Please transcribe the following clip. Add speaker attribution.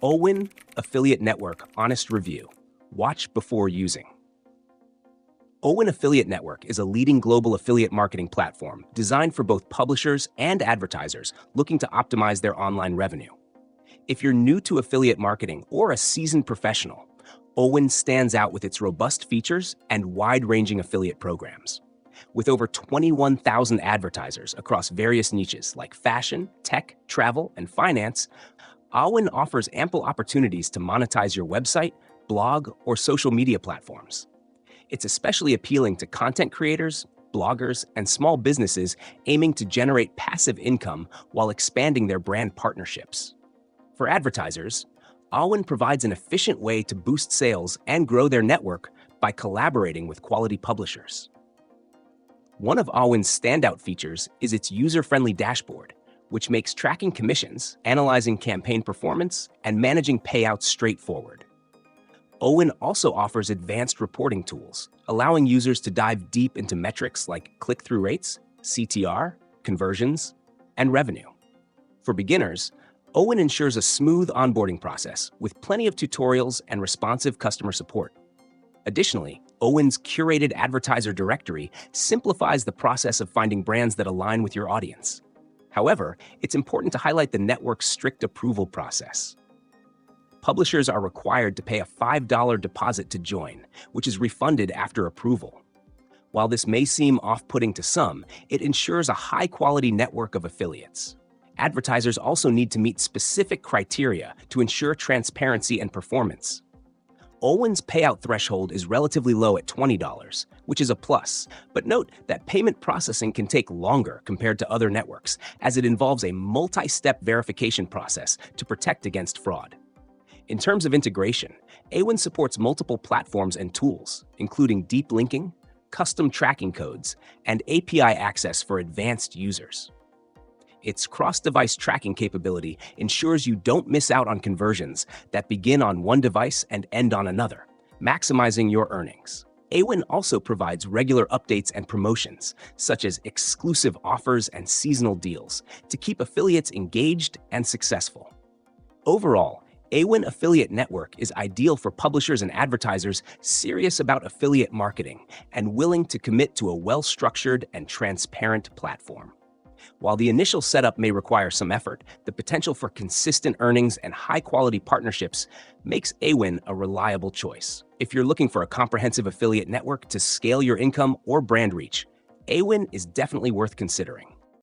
Speaker 1: Awin Affiliate Network Honest Review. Watch before using. Awin Affiliate Network is a leading global affiliate marketing platform designed for both publishers and advertisers looking to optimize their online revenue. If you're new to affiliate marketing or a seasoned professional, Awin stands out with its robust features and wide-ranging affiliate programs. With over 21,000 advertisers across various niches like fashion, tech, travel, and finance, Awin offers ample opportunities to monetize your website, blog, or social media platforms. It's especially appealing to content creators, bloggers, and small businesses aiming to generate passive income while expanding their brand partnerships. For advertisers, Awin provides an efficient way to boost sales and grow their network by collaborating with quality publishers. One of Awin's standout features is its user-friendly dashboard, which makes tracking commissions, analyzing campaign performance, and managing payouts straightforward. Awin also offers advanced reporting tools, allowing users to dive deep into metrics like click-through rates, CTR, conversions, and revenue. For beginners, Awin ensures a smooth onboarding process with plenty of tutorials and responsive customer support. Additionally, Awin's curated advertiser directory simplifies the process of finding brands that align with your audience. However, it's important to highlight the network's strict approval process. Publishers are required to pay a $5 deposit to join, which is refunded after approval. While this may seem off-putting to some, it ensures a high-quality network of affiliates. Advertisers also need to meet specific criteria to ensure transparency and performance. Awin's payout threshold is relatively low at $20, which is a plus, but note that payment processing can take longer compared to other networks, as it involves a multi-step verification process to protect against fraud. In terms of integration, Awin supports multiple platforms and tools, including deep linking, custom tracking codes, and API access for advanced users. Its cross-device tracking capability ensures you don't miss out on conversions that begin on one device and end on another, maximizing your earnings. Awin also provides regular updates and promotions, such as exclusive offers and seasonal deals, to keep affiliates engaged and successful. Overall, Awin Affiliate Network is ideal for publishers and advertisers serious about affiliate marketing and willing to commit to a well-structured and transparent platform. While the initial setup may require some effort, the potential for consistent earnings and high-quality partnerships makes Awin a reliable choice. If you're looking for a comprehensive affiliate network to scale your income or brand reach, Awin is definitely worth considering.